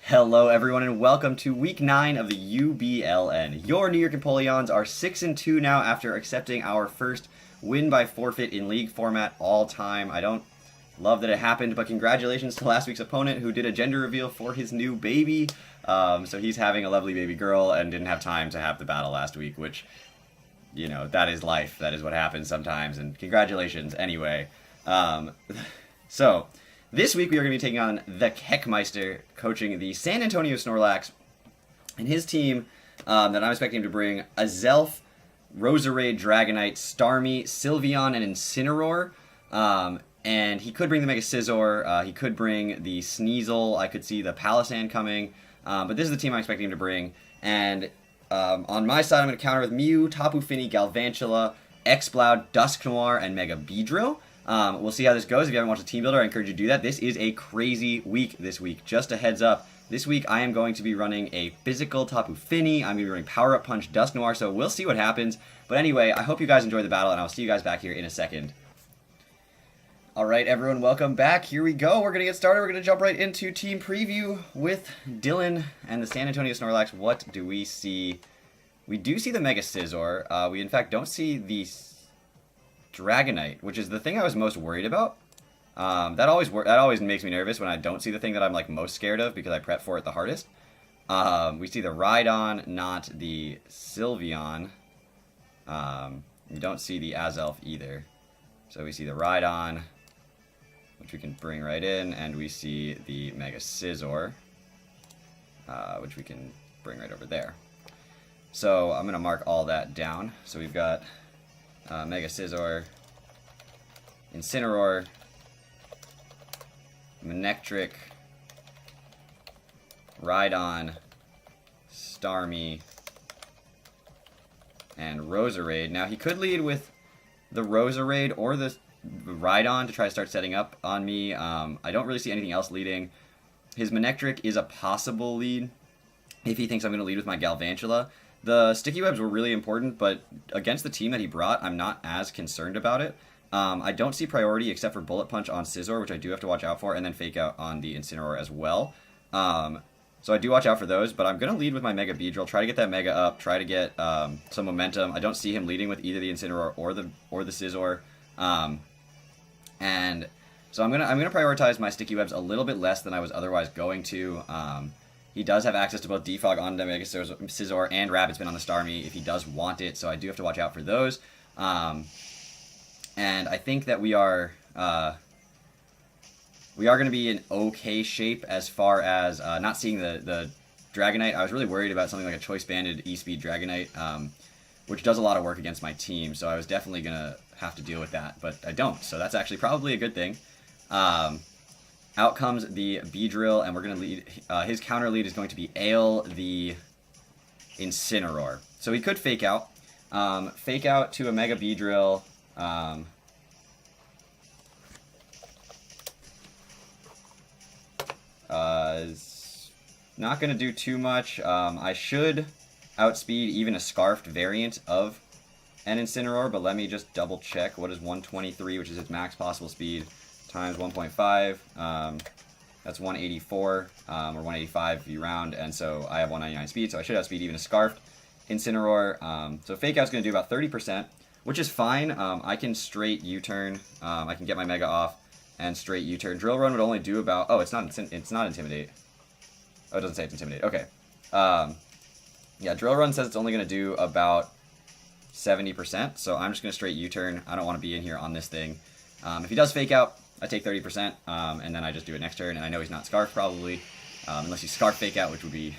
Hello everyone and welcome to week 9 of the UBLN. Your New York Empoleons are 6-2 now after accepting our first win by forfeit in league format all time. I don't love that it happened, but congratulations to last week's opponent who did a gender reveal for his new baby. So he's having a lovely baby girl and didn't have time to have the battle last week, which, you know, that is life. That is what happens sometimes, and congratulations anyway. This week we are going to be taking on the Kec Meister, coaching the San Antonio Snorlax, and his team that I'm expecting to bring a Zelf, Roserade, Dragonite, Starmie, Sylveon, and Incineroar. And he could bring the Mega Scizor, he could bring the Sneasel, I could see the Palossand coming, but this is the team I'm expecting him to bring. And on my side, I'm going to counter with Mew, Tapu Fini, Galvantula, Exploud, Dusknoir, and Mega Beedrill. We'll see how this goes. If you haven't watched the Team Builder, I encourage you to do that. This is a crazy week this week. Just a heads up, this week I am going to be running a physical Tapu Fini. I'm going to be running Power Up Punch Dusknoir, so we'll see what happens. But anyway, I hope you guys enjoy the battle, and I'll see you guys back here in a second. Alright, everyone, welcome back. Here we go. We're going to get started. We're going to jump right into team preview with Dylan and the San Antonio Snorlax. What do we see? We do see the Mega Scizor. We, in fact, don't see the Dragonite, which is the thing I was most worried about. That always makes me nervous when I don't see the thing that I'm like most scared of because I prep for it the hardest. We see the Rhydon, not the Sylveon. We don't see the Azelf either. So we see the Rhydon, which we can bring right in, and we see the Mega Scizor, which we can bring right over there. So I'm going to mark all that down. So we've got Mega Scizor, Incineroar, Manectric, Rhydon, Starmie, and Roserade. Now he could lead with the Roserade or the Rhydon to try to start setting up on me. I don't really see anything else leading. His Manectric is a possible lead if he thinks I'm going to lead with my Galvantula. The sticky webs were really important, but against the team that he brought, I'm not as concerned about it. I don't see priority except for Bullet Punch on Scizor, which I do have to watch out for, and then Fake Out on the Incineroar as well. So I do watch out for those, but I'm going to lead with my Mega Beedrill, try to get that Mega up, try to get some momentum. I don't see him leading with either the Incineroar or the Scizor. And so I'm gonna prioritize my sticky webs a little bit less than I was otherwise going to. He does have access to both Defog on the Mega Scizor and Rapid Spin on the Starmie if he does want it, so I do have to watch out for those. And I think that we are going to be in okay shape as far as not seeing the Dragonite. I was really worried about something like a Choice Banded E-Speed Dragonite, which does a lot of work against my team, so I was definitely going to have to deal with that, but I don't, so that's actually probably a good thing. Out comes the Beedrill, and we're going to lead. His counter lead is going to be Ale the Incineroar. So he could Fake Out. Fake Out to a Mega Beedrill. Is not going to do too much. I should outspeed even a Scarfed variant of an Incineroar, but let me just double check. What is 123, which is its max possible speed, times 1.5, that's 184, or 185 if you round, and so I have 199 speed, so I should outspeed even a Scarfed Incineroar. So Fake Out's going to do about 30%, which is fine. I can straight U-turn, I can get my Mega off, and straight U-turn. Drill Run would only do about, oh, it's not Intimidate. Oh, it doesn't say it's Intimidate, okay. Yeah, Drill Run says it's only going to do about 70%, so I'm just going to straight U-turn. I don't want to be in here on this thing. If he does Fake Out, I take 30%, and then I just do it next turn, and I know he's not Scarf probably, unless he's Scarf Fake Out, which would be,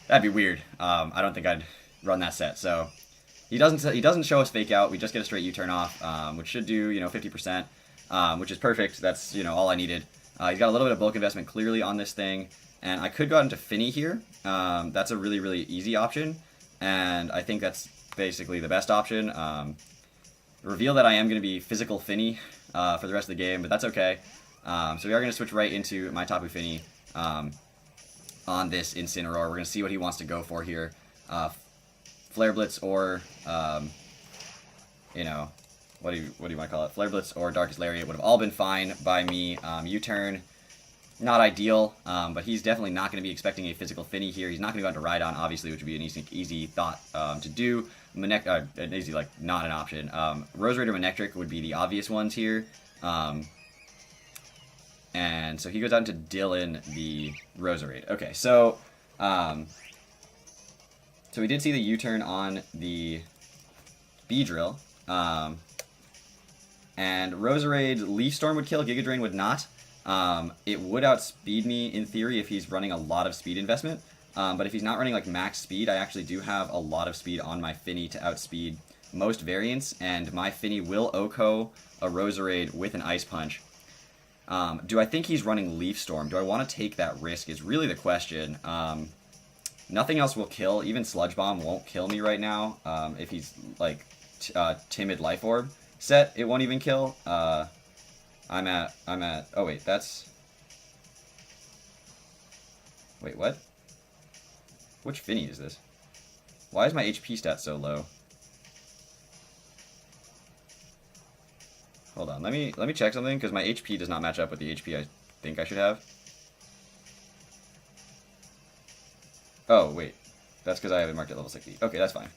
that'd be weird. I don't think I'd run that set, so he doesn't show us Fake Out. We just get a straight U-turn off, which should do, 50%, which is perfect. That's, all I needed. He's got a little bit of bulk investment clearly on this thing, and I could go out into Fini here. That's a really, really easy option, and I think that's basically the best option. Reveal that I am going to be physical Fini for the rest of the game, but that's okay. So we are going to switch right into my Tapu Fini on this Incineroar. We're going to see what he wants to go for here. Flare Blitz or, what do you want to call it? Flare Blitz or Darkest Lariat would have all been fine by me. U-turn, Not ideal, but he's definitely not going to be expecting a physical Finny here. He's not going to go into Rhydon, obviously, which would be an easy thought to do. An easy, like, not an option. Roserade or Manectric would be the obvious ones here. And so he goes out into Dylan the Roserade. Okay, so we did see the U-turn on the Beedrill. And Roserade Leaf Storm would kill, Giga Drain would not. It would outspeed me, in theory, if he's running a lot of speed investment. But if he's not running like max speed, I actually do have a lot of speed on my Finny to outspeed most variants, and my Finny will OHKO a Roserade with an Ice Punch. Do I think he's running Leaf Storm? Do I want to take that risk is really the question. Nothing else will kill. Even Sludge Bomb won't kill me right now. If he's like Timid Life Orb set, it won't even kill. I'm at, oh wait, wait, what? Which Finny is this? Why is my HP stat so low? Hold on, let me check something, because my HP does not match up with the HP I think I should have. Oh, wait. That's because I have it marked at level 60. Okay, that's fine.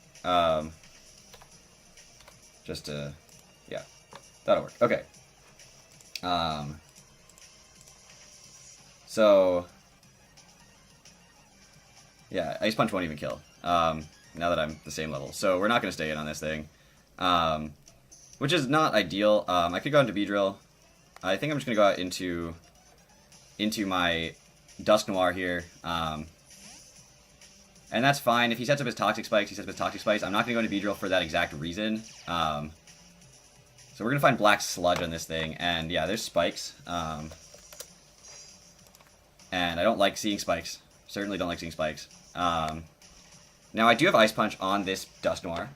Just to, yeah, that'll work. Okay. So, yeah, Ice Punch won't even kill, now that I'm the same level. So we're not going to stay in on this thing, which is not ideal. I could go into Beedrill. I think I'm just going to go out into my Dusknoir here, and that's fine. If he sets up his Toxic Spikes, he sets up his Toxic Spikes. I'm not going to go into Beedrill for that exact reason. So we're going to find Black Sludge on this thing, and yeah, there's Spikes. And I don't like seeing Spikes. Certainly don't like seeing Spikes. Now I do have Ice Punch on this Dusknoir,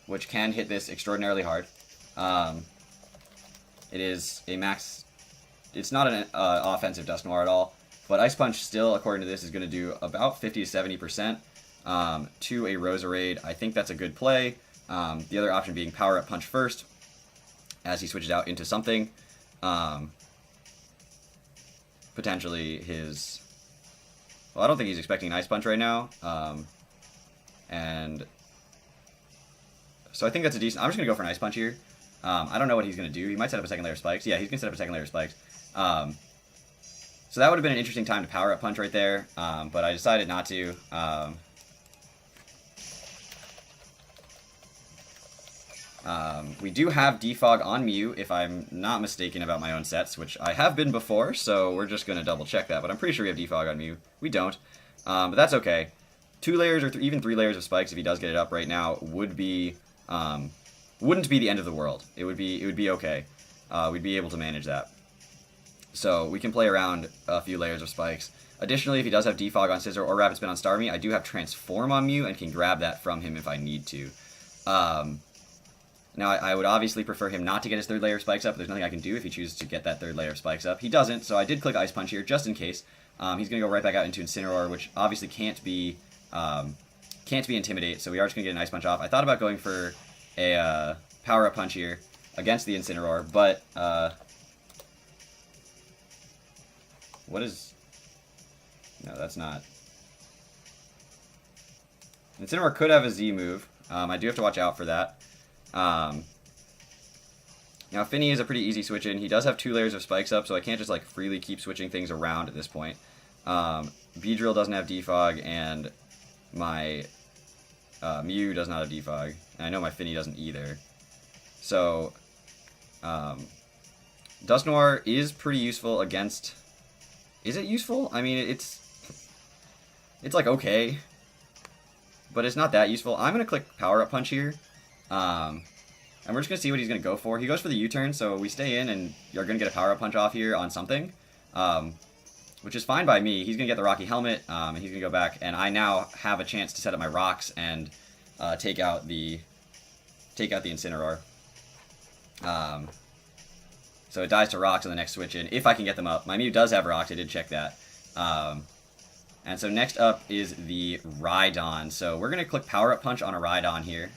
which can hit this extraordinarily hard. It is a max... It's not an offensive Dusknoir at all, but Ice Punch still, according to this, is going to do about 50 to 70% to a Roserade. I think that's a good play. The other option being Power Up Punch first, as he switches out into something. Potentially his... Well, I don't think he's expecting an Ice Punch right now. And so I think that's a decent... I'm just going to go for an Ice Punch here. I don't know what he's going to do. He might set up a second layer of Spikes. Yeah, he's going to set up a second layer of Spikes. So that would have been an interesting time to Power Up Punch right there, but I decided not to. We do have Defog on Mew, if I'm not mistaken about my own sets, which I have been before, so we're just going to double check that, but I'm pretty sure we have Defog on Mew. We don't, but that's okay. 2 layers or even 3 layers of Spikes, if he does get it up right now, would be, wouldn't be the end of the world. It would be okay. We'd be able to manage that. So we can play around a few layers of Spikes. Additionally, if he does have Defog on Scizor or Rapid Spin on Starmie, I do have Transform on Mew and can grab that from him if I need to. Now, I would obviously prefer him not to get his 3rd layer of Spikes up, but there's nothing I can do if he chooses to get that 3rd layer of Spikes up. He doesn't, so I did click Ice Punch here just in case. He's going to go right back out into Incineroar, which obviously can't be Intimidate, so we are just going to get an Ice Punch off. I thought about going for a Power Up Punch here against the Incineroar, but what is... No, that's not... Incineroar could have a Z move. I do have to watch out for that. Now, Finny is a pretty easy switch in. He does have 2 layers of Spikes up, so I can't just like freely keep switching things around at this point. Beedrill doesn't have Defog, and my Mew does not have Defog. And I know my Finny doesn't either. So, Dusknoir is pretty useful against... Is it useful? I mean, it's like okay, but it's not that useful. I'm going to click Power Up Punch here. And we're just going to see what he's going to go for. He goes for the U-turn, so we stay in, and you're going to get a Power Up Punch off here on something, which is fine by me. He's going to get the Rocky Helmet, and he's going to go back, and I now have a chance to set up my rocks and take out the Incineroar. So it dies to rocks on the next switch in, if I can get them up. My Mew does have rocks, I did check that. And so next up is the Rhydon. So we're going to click Power Up Punch on a Rhydon here,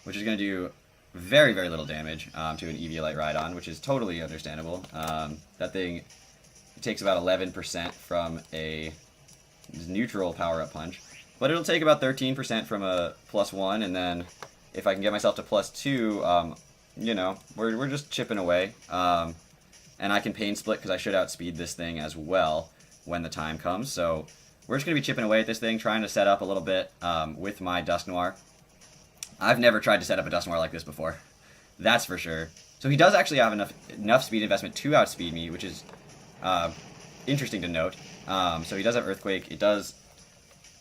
which is going to do very, very little damage to an Eviolite Rhydon, which is totally understandable. That thing It takes about 11% from a neutral power-up punch. But it'll take about 13% from a +1, and then if I can get myself to +2, you know, we're just chipping away. And I can pain split because I should outspeed this thing as well when the time comes. So we're just going to be chipping away at this thing, trying to set up a little bit with my Dusknoir. I've never tried to set up a Dusknoir like this before. That's for sure. So he does actually have enough speed investment to outspeed me, which is interesting to note. So he does have Earthquake. It does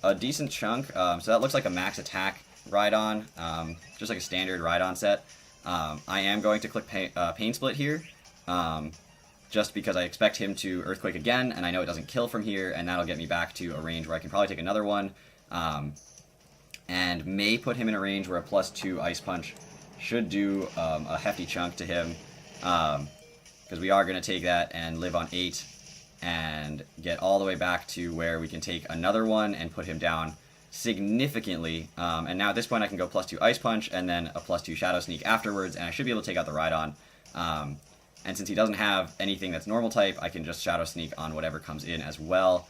a decent chunk. So that looks like a max attack Rhydon, just like a standard Rhydon set. I am going to click Pain Split here, just because I expect him to Earthquake again, and I know it doesn't kill from here, and that'll get me back to a range where I can probably take another one, and may put him in a range where a +2 Ice Punch should do a hefty chunk to him, because we are going to take that and live on 8 and get all the way back to where we can take another one and put him down significantly. And now at this point I can go +2 Ice Punch and then a +2 Shadow Sneak afterwards, and I should be able to take out the Rhydon. And since he doesn't have anything that's normal type, I can just Shadow Sneak on whatever comes in as well.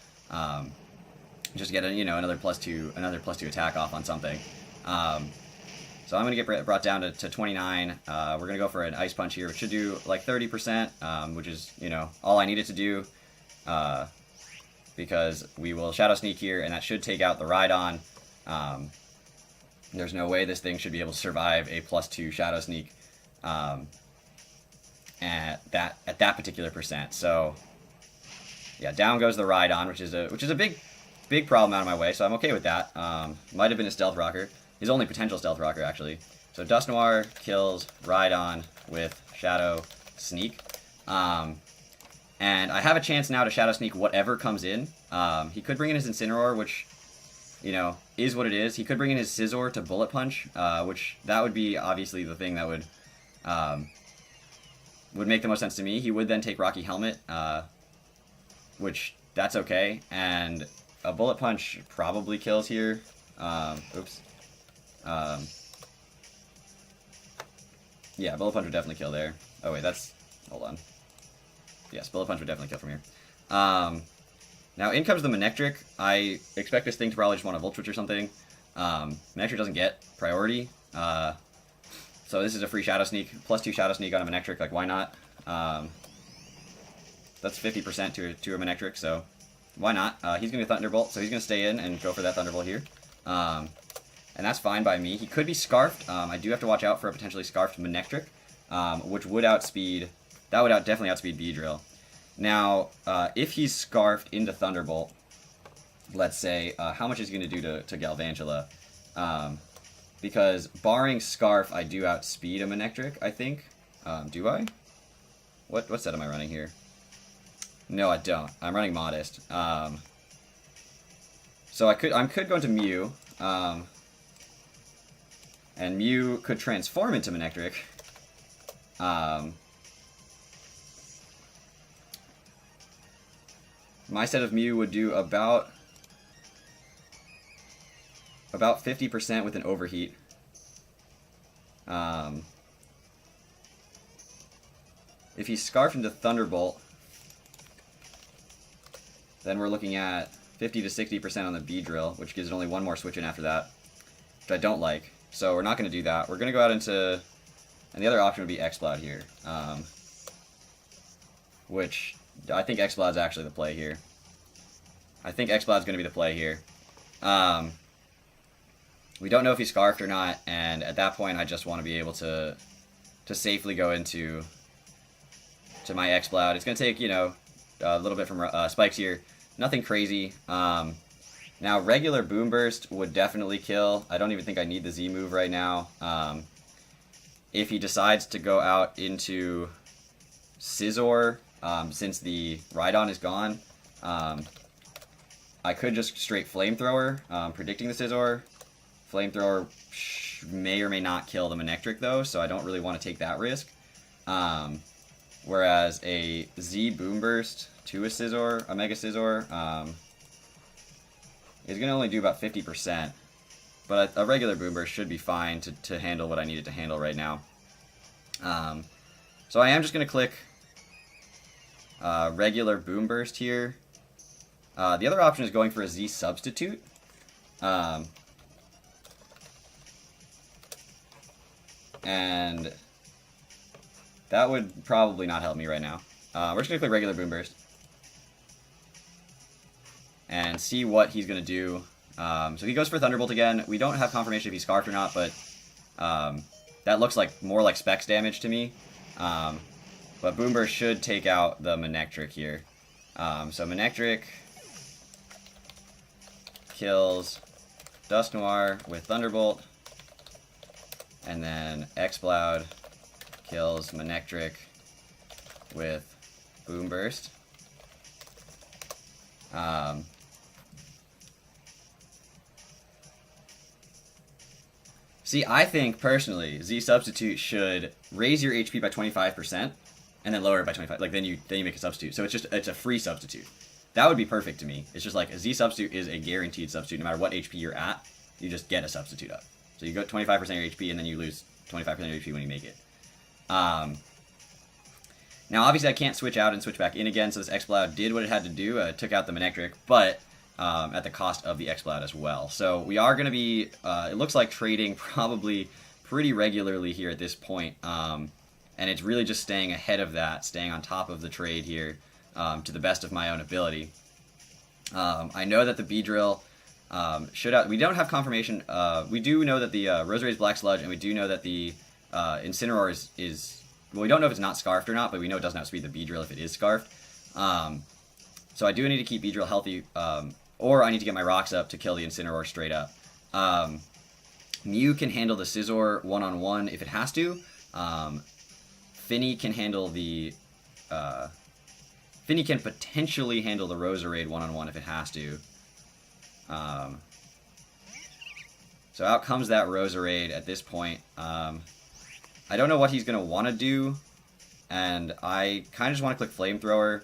Just get another +2 attack off on something. So I'm going to get brought down to 29. We're going to go for an Ice Punch here, which should do like 30%, which is, all I needed to do. Because we will Shadow Sneak here, and that should take out the Rhydon. There's no way this thing should be able to survive a +2 Shadow Sneak at that particular percent. So yeah, down goes the Rhydon, which is a big problem out of my way. So I'm okay with that. Might have been a Stealth Rocker, his only potential Stealth Rocker actually. So Dusknoir kills Rhydon with Shadow Sneak. And I have a chance now to Shadow Sneak whatever comes in. He could bring in his Incineroar, which, is what it is. He could bring in his Scizor to Bullet Punch, which that would be obviously the thing that would make the most sense to me. He would then take Rocky Helmet, which that's okay. And a Bullet Punch probably kills here. Oops. Yeah, Bullet Punch would definitely kill there. Oh wait, hold on. Yes, Bullet Punch would definitely kill from here. Now in comes the Manectric. I expect this thing to probably just want to Volt Switch or something. Manectric doesn't get priority. So this is a free Shadow Sneak. +2 Shadow Sneak on a Manectric, like why not? That's 50% to a Manectric, so why not? He's going to Thunderbolt, so he's going to stay in and go for that Thunderbolt here. And that's fine by me. He could be Scarfed. I do have to watch out for a potentially Scarfed Manectric, which would outspeed... That would definitely outspeed Beedrill. Now, if he's Scarfed into Thunderbolt, let's say, how much is he going to do to Galvantula? Because barring Scarf, I do outspeed a Manectric, I think. Do I? What set am I running here? No, I don't. I'm running Modest. So I could go into Mew, and Mew could transform into Manectric. My set of Mew would do about 50% with an Overheat. If he's Scarfed into Thunderbolt, then we're looking at 50 to 60% on the Beedrill, which gives it only one more switch in after that, which I don't like. So we're not going to do that. We're going to go out into... And the other option would be Exploud here, which... I think Exploud's actually the play here. I think Exploud's going to be the play here. We don't know if he's Scarfed or not, and at that point I just want to be able to safely go into my Exploud. It's going to take, a little bit from Spikes here. Nothing crazy. Now, regular Boom Burst would definitely kill. I don't even think I need the Z move right now. If he decides to go out into Scizor... since the Rhydon is gone, I could just straight Flamethrower, predicting the Scizor. Flamethrower may or may not kill the Manectric though, so I don't really want to take that risk. Whereas a Z Boom Burst to a Scizor, a Mega Scizor, is going to only do about 50%. But a regular Boom Burst should be fine to handle what I needed to handle right now. So I am just going to click regular Boom Burst here. The other option is going for a Z Substitute. And that would probably not help me right now. We're just going to click regular Boom Burst and see what he's going to do. So he goes for Thunderbolt again. We don't have confirmation if he's Scarfed or not, but that looks like more like Specs damage to me. But Boom Burst should take out the Manectric here. So Manectric kills Dusknoir with Thunderbolt. And then Exploud kills Manectric with Boom Burst. See, I think personally, Z Substitute should raise your HP by 25% and then lower it by 25. Like then you make a substitute. So it's a free substitute. That would be perfect to me. It's just like a Z Substitute is a guaranteed substitute. No matter what HP you're at, you just get a substitute up. So you go 25% of your HP and then you lose 25% of your HP when you make it. Now obviously I can't switch out and switch back in again, so this Exploud did what it had to do, took out the Manectric, but at the cost of the Exploud as well. So we are going to be, it looks like trading probably pretty regularly here at this point, and it's really just staying ahead of that, staying on top of the trade here to the best of my own ability. I know that the Beedrill should out. We don't have confirmation. We do know that the Roserade is Black Sludge, and we do know that the Incineroar is well, we don't know if it's not Scarfed or not, but we know it doesn't outspeed the Beedrill if it is Scarfed. So I do need to keep Beedrill healthy, or I need to get my rocks up to kill the Incineroar straight up. Mew can handle the Scizor one-on-one if it has to. Finny can handle the... Finny can potentially handle the Roserade one-on-one if it has to. So out comes that Roserade at this point. I don't know what he's going to want to do, and I kind of just want to click Flamethrower,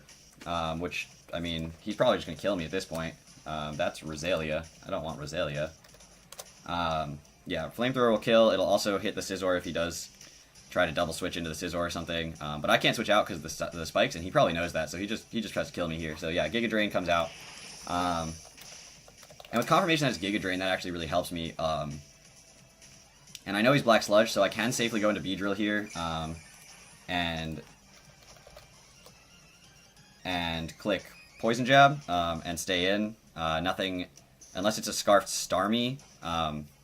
which, I mean, he's probably just going to kill me at this point. That's Rosalia. I don't want Rosalia. Yeah, Flamethrower will kill. It'll also hit the Scizor if he does try to double switch into the Scizor or something. But I can't switch out because of the spikes, and he probably knows that, so he just tries to kill me here. So yeah, Giga Drain comes out. And with confirmation that it's Giga Drain, that actually really helps me. And I know he's Black Sludge, so I can safely go into Beedrill here, and click Poison Jab, and stay in. Nothing, unless it's a Scarfed Starmie,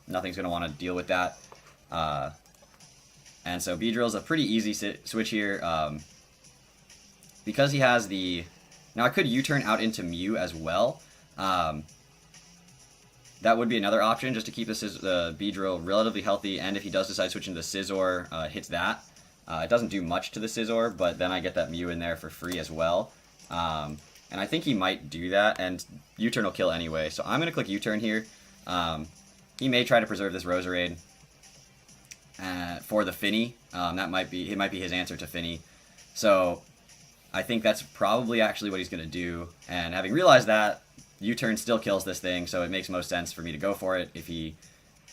nothing's going to want to deal with that. And so Beedrill's a pretty easy switch here, because he has the... Now I could U-turn out into Mew as well. That would be another option, just to keep the Beedrill relatively healthy, and if he does decide to switch into Scizor, hits that. It doesn't do much to the Scizor, but then I get that Mew in there for free as well. And I think he might do that, and U-turn will kill anyway, so I'm going to click U-turn here. He may try to preserve this Roserade for the Finny. It might be his answer to Finny. So I think that's probably actually what he's going to do, and having realized that, U-turn still kills this thing, so it makes most sense for me to go for it. If he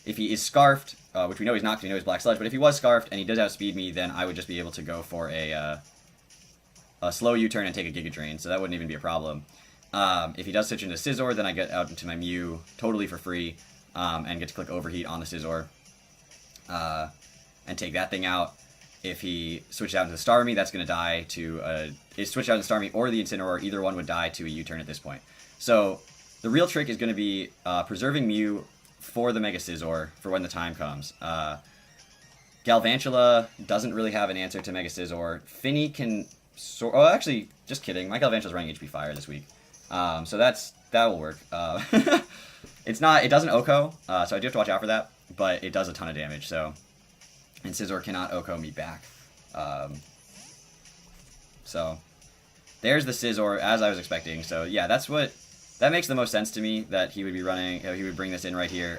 is Scarfed, which we know he's not because we know he's Black Sludge, but if he was Scarfed and he does outspeed me, then I would just be able to go for a slow U-turn and take a Giga Drain, so that wouldn't even be a problem. If he does switch into Scizor, then I get out into my Mew totally for free, and get to click Overheat on the Scizor, and take that thing out. If he switched out into the Starmie, that's going to die to... If switched out into Starmie or the Incineroar, either one would die to a U-turn at this point. So the real trick is going to be preserving Mew for the Mega Scizor for when the time comes. Galvantula doesn't really have an answer to Mega Scizor. Finny can... Oh, actually, just kidding. My Galvantula's running HP Fire this week. So that will work. It doesn't OHKO, so I do have to watch out for that, but it does a ton of damage, so... And Scizor cannot OHKO me back. So there's the Scizor, as I was expecting. So yeah, that makes the most sense to me, that he would be running, he would bring this in right here.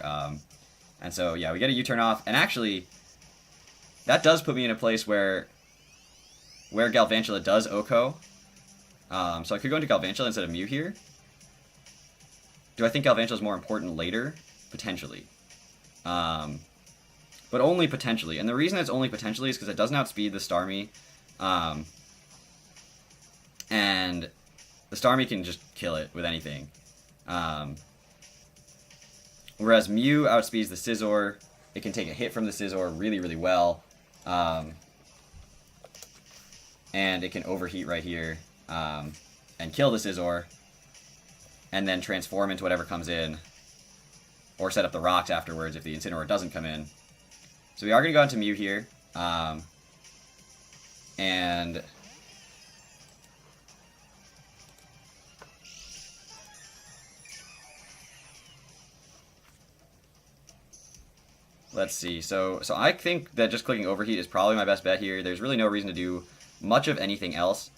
And so yeah, we get a U-turn off, and actually, that does put me in a place where Galvantula does OHKO. So I could go into Galvantula instead of Mew here. Do I think Galvantula is more important later? Potentially. But only potentially. And the reason it's only potentially is because it doesn't outspeed the Starmie. and the Starmie can just kill it with anything. Whereas Mew outspeeds the Scizor. It can take a hit from the Scizor really, really well. And it can overheat right here and kill the Scizor. And then transform into whatever comes in. Or set up the rocks afterwards if the Incineroar doesn't come in. So we are going to go into Mew here. And let's see. So I think that just clicking Overheat is probably my best bet here. There's really no reason to do much of anything else.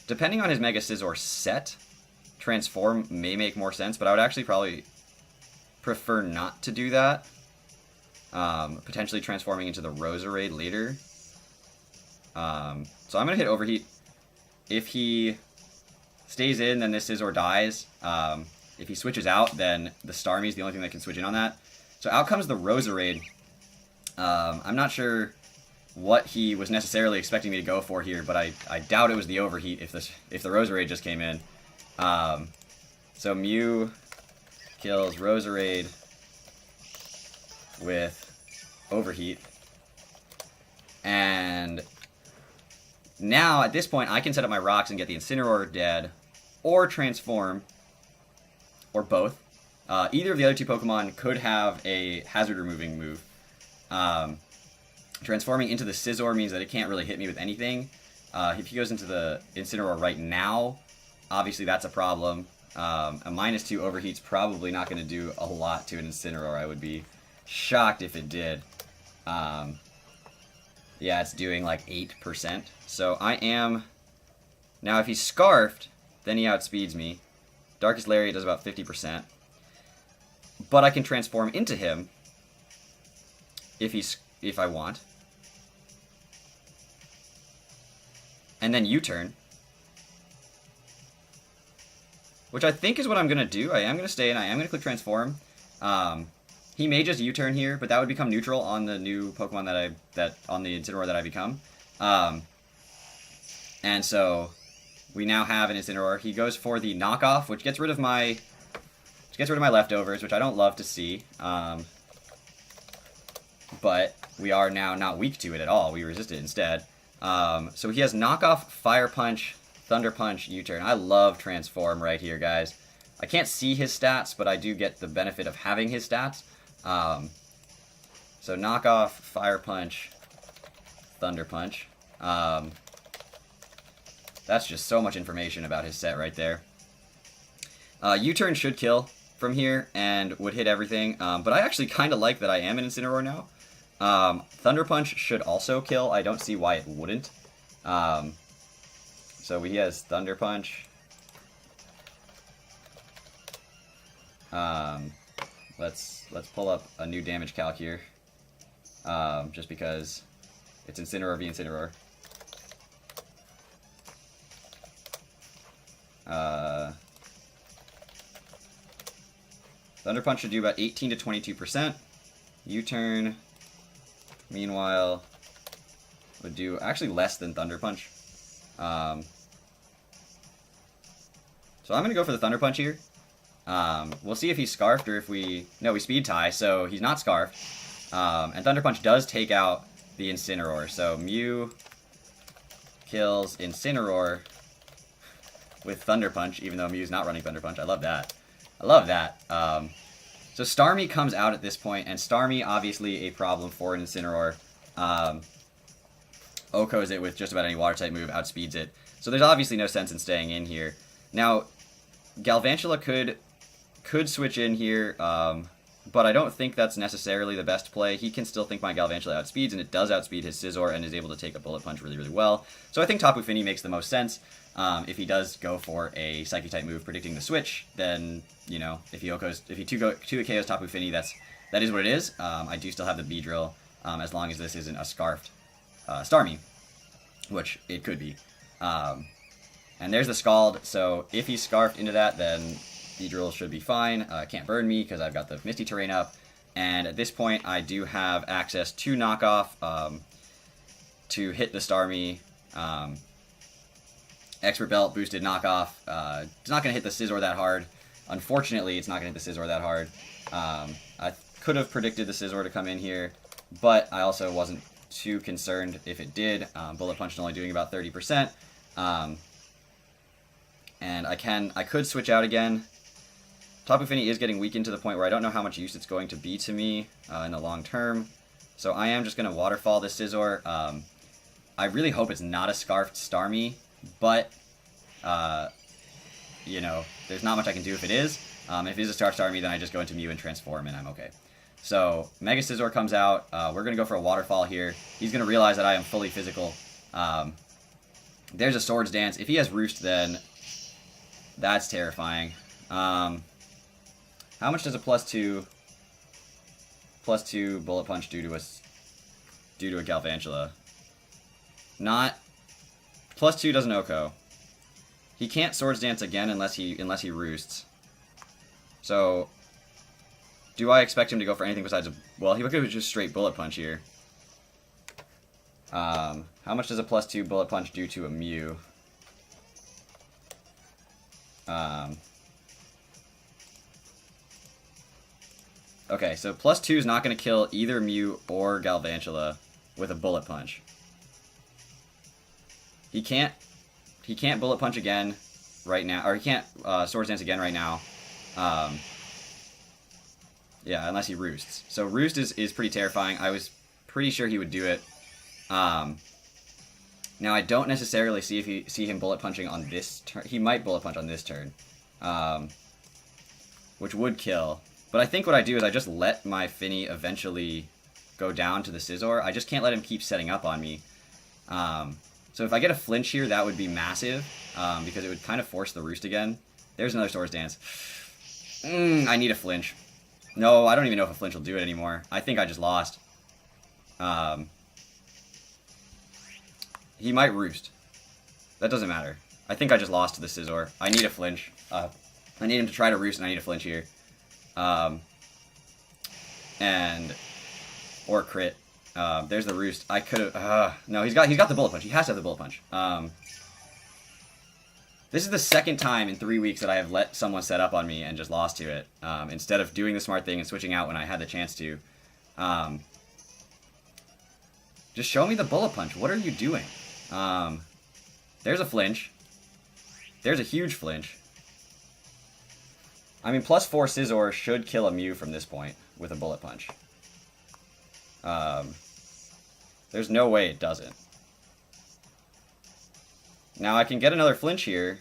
Depending on his Mega Scizor set, Transform may make more sense, but I would actually probably prefer not to do that. Potentially transforming into the Roserade later. So I'm going to hit Overheat. If he stays in, then this Scizor dies. If he switches out, then the Starmie is the only thing that can switch in on that. So out comes the Roserade. I'm not sure what he was necessarily expecting me to go for here, but I doubt it was the Overheat if the Roserade just came in. So Mew kills Roserade with Overheat. And now, at this point, I can set up my rocks and get the Incineroar dead, or transform, or both. Either of the other two Pokemon could have a hazard removing move. Transforming into the Scizor means that it can't really hit me with anything. If he goes into the Incineroar right now, obviously that's a problem. A -2 Overheat's probably not going to do a lot to an Incineroar. I would be shocked if it did. Yeah, it's doing like 8%. So I am... Now if he's Scarfed, then he outspeeds me. Darkest Lariat does about 50%. But I can transform into him if I want. And then U-turn. Which I think is what I'm going to do. I am going to stay and I am going to click transform. He may just U-turn here, but that would become neutral on the new Pokemon on the Incineroar that I become. And so we now have an Incineroar. He goes for the knockoff, which gets rid of my leftovers, which I don't love to see. But we are now not weak to it at all. We resist it instead. So he has knockoff, Fire Punch, Thunder Punch, U-turn. I love Transform right here, guys. I can't see his stats, but I do get the benefit of having his stats. So knockoff, Fire Punch, Thunder Punch. That's just so much information about his set right there. U-turn should kill from here and would hit everything, but I actually kind of like that I am an Incineroar now. Thunder Punch should also kill. I don't see why it wouldn't. So he has Thunder Punch. Let's pull up a new damage calc here. Just because it's Incineroar v Incineroar. Thunder Punch should do about 18 to 22%. U-turn, meanwhile, would do actually less than Thunder Punch. So I'm going to go for the Thunder Punch here. We'll see if he's Scarfed or if we... No, we Speed Tie, so he's not Scarfed. And Thunder Punch does take out the Incineroar. So Mew kills Incineroar with Thunder Punch, even though Mew's not running Thunder Punch. I love that. I love that. So Starmie comes out at this point, and Starmie, obviously a problem for an Incineroar. Oko's it with just about any Water-type move, outspeeds it. So there's obviously no sense in staying in here. Now, Galvantula could switch in here, but I don't think that's necessarily the best play. He can still think my Galvantula outspeeds, and it does outspeed his Scizor and is able to take a Bullet Punch really, really well. So I think Tapu Fini makes the most sense. If he does go for a Psychic-type move predicting the switch, then, you know, if he 2 KOs Tapu Fini, that is what it is. I do still have the Beedrill, as long as this isn't a Scarfed Starmie, which it could be. And there's the Scald, so if he's Scarfed into that, then Beedrill should be fine. Can't burn me because I've got the Misty Terrain up. And at this point, I do have access to Knockoff to hit the Starmie Expert Belt boosted knockoff. It's not going to hit the Scizor that hard. Unfortunately, it's not going to hit the Scizor that hard. I could have predicted the Scizor to come in here, but I also wasn't too concerned if it did. Bullet Punch is only doing about 30%. And I could switch out again. Tapu Fini is getting weakened to the point where I don't know how much use it's going to be to me in the long term. So I am just going to Waterfall this Scizor. I really hope it's not a Scarfed Starmie, but, you know, there's not much I can do if it is. If it is a Scarfed Starmie, then I just go into Mew and transform, and I'm okay. So Mega Scizor comes out. We're going to go for a Waterfall here. He's going to realize that I am fully physical. There's a Swords Dance. If he has Roost, then that's terrifying. How much does a +2 Bullet Punch do to a Galvantula? Not +2 doesn't OHKO. He can't Swords Dance again unless he Roosts. So do I expect him to go for anything besides a... Well, he could go just straight Bullet Punch here. How much does a +2 Bullet Punch do to a Mew? Okay, so +2 is not going to kill either Mew or Galvantula with a Bullet Punch. He can't Bullet Punch again right now, or he can't Swords Dance again right now. Yeah, unless he Roosts. So Roost is pretty terrifying. I was pretty sure he would do it. Now I don't necessarily see him Bullet Punching on this turn. He might Bullet Punch on this turn, which would kill. But I think what I do is I just let my Fini eventually go down to the Scizor. I just can't let him keep setting up on me. So if I get a flinch here, that would be massive, because it would kind of force the Roost again. There's another Swords Dance. I need a flinch. No, I don't even know if a flinch will do it anymore. I think I just lost. He might Roost. That doesn't matter. I think I just lost to the Scizor. I need a flinch. I need him to try to Roost, and I need a flinch here. Or crit. There's the Roost. I could have... no, he's got the Bullet Punch. He has to have the Bullet Punch. This is the second time in 3 weeks that I have let someone set up on me and just lost to it, instead of doing the smart thing and switching out when I had the chance to. Just show me the Bullet Punch. What are you doing? There's a flinch. There's a huge flinch. I mean, +4 Scizor should kill a Mew from this point with a Bullet Punch. There's no way it doesn't. Now I can get another flinch here.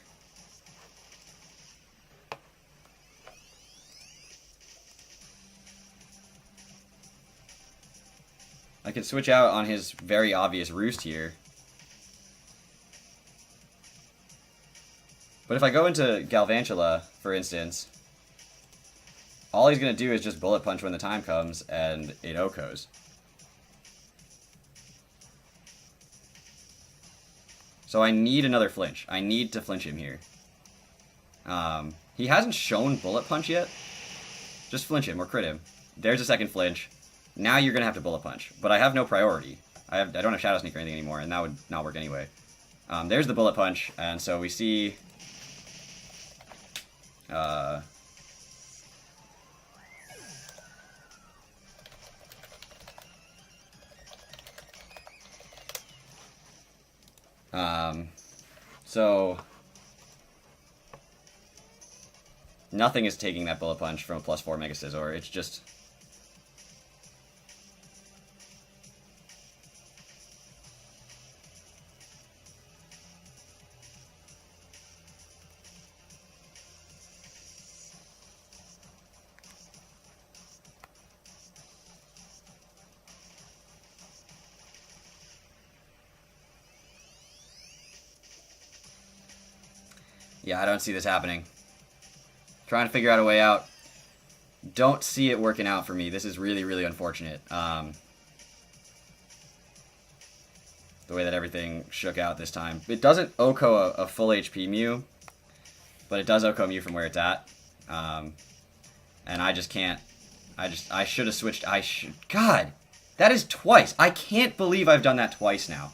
I could switch out on his very obvious Roost here. But if I go into Galvantula, for instance, all he's going to do is just Bullet Punch when the time comes, and it OHKOs. So I need another flinch. I need to flinch him here. He hasn't shown Bullet Punch yet. Just flinch him or crit him. There's a second flinch. Now you're going to have to Bullet Punch. But I have no priority. I don't have Shadow Sneak or anything anymore, and that would not work anyway. There's the Bullet Punch, and so we see... so nothing is taking that Bullet Punch from a +4 Mega Scizor. It's just... Yeah, I don't see this happening. Trying to figure out a way out. Don't see it working out for me. This is really, really unfortunate. The way that everything shook out this time. It doesn't OHKO a full HP Mew, but it does OHKO Mew from where it's at. And I just can't. I should have switched. God, that is twice. I can't believe I've done that twice now.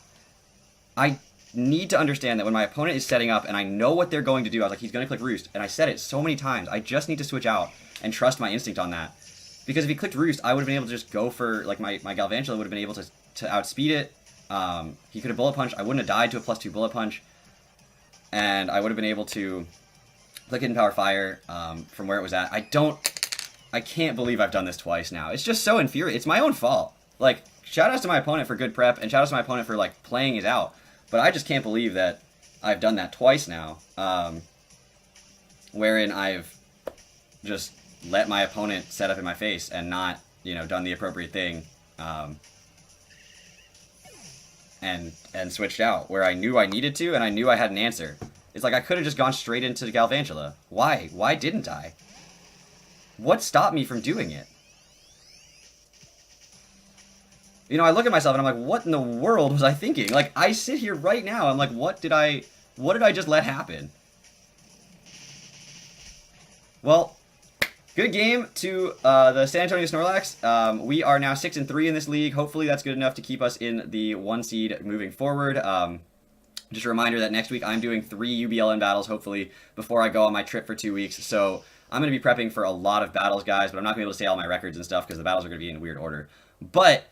need to understand that when my opponent is setting up and I know what they're going to do, I was like, he's going to click Roost, and I said it so many times. I just need to switch out and trust my instinct on that. Because if he clicked Roost, I would have been able to just go for, like, my Galvantula would have been able to outspeed it. He could have Bullet Punch. I wouldn't have died to a +2 Bullet Punch. And I would have been able to click Hidden Power Fire from where it was at. I can't believe I've done this twice now. It's just so infuriating. It's my own fault. Like, shoutouts to my opponent for good prep, and shoutouts to my opponent for, like, playing it out. But I just can't believe that I've done that twice now. Wherein I've just let my opponent set up in my face and not, you know, done the appropriate thing. And switched out where I knew I needed to, and I knew I had an answer. It's like I could have just gone straight into Galvantula. Why? Why didn't I? What stopped me from doing it? You know, I look at myself and I'm like, what in the world was I thinking? Like, I sit here right now, I'm like, what did I just let happen? Well, good game to the San Antonio Snorlax. We are now 6-3 in this league. Hopefully that's good enough to keep us in the 1 seed moving forward. Just a reminder that next week I'm doing 3 UBLN battles, hopefully, before I go on my trip for 2 weeks. So I'm going to be prepping for a lot of battles, guys, but I'm not going to be able to say all my records and stuff because the battles are going to be in weird order. But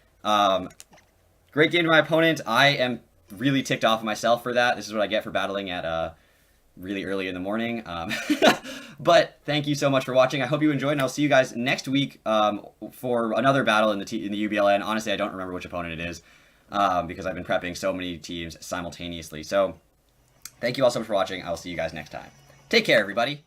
great game to my opponent. I am really ticked off of myself for that. This is what I get for battling at really early in the morning. But thank you so much for watching. I hope you enjoyed, and I'll see you guys next week for another battle in the UBLN. Honestly, I don't remember which opponent it is because I've been prepping so many teams simultaneously. So thank you all so much for watching. I will see you guys next time. Take care, everybody.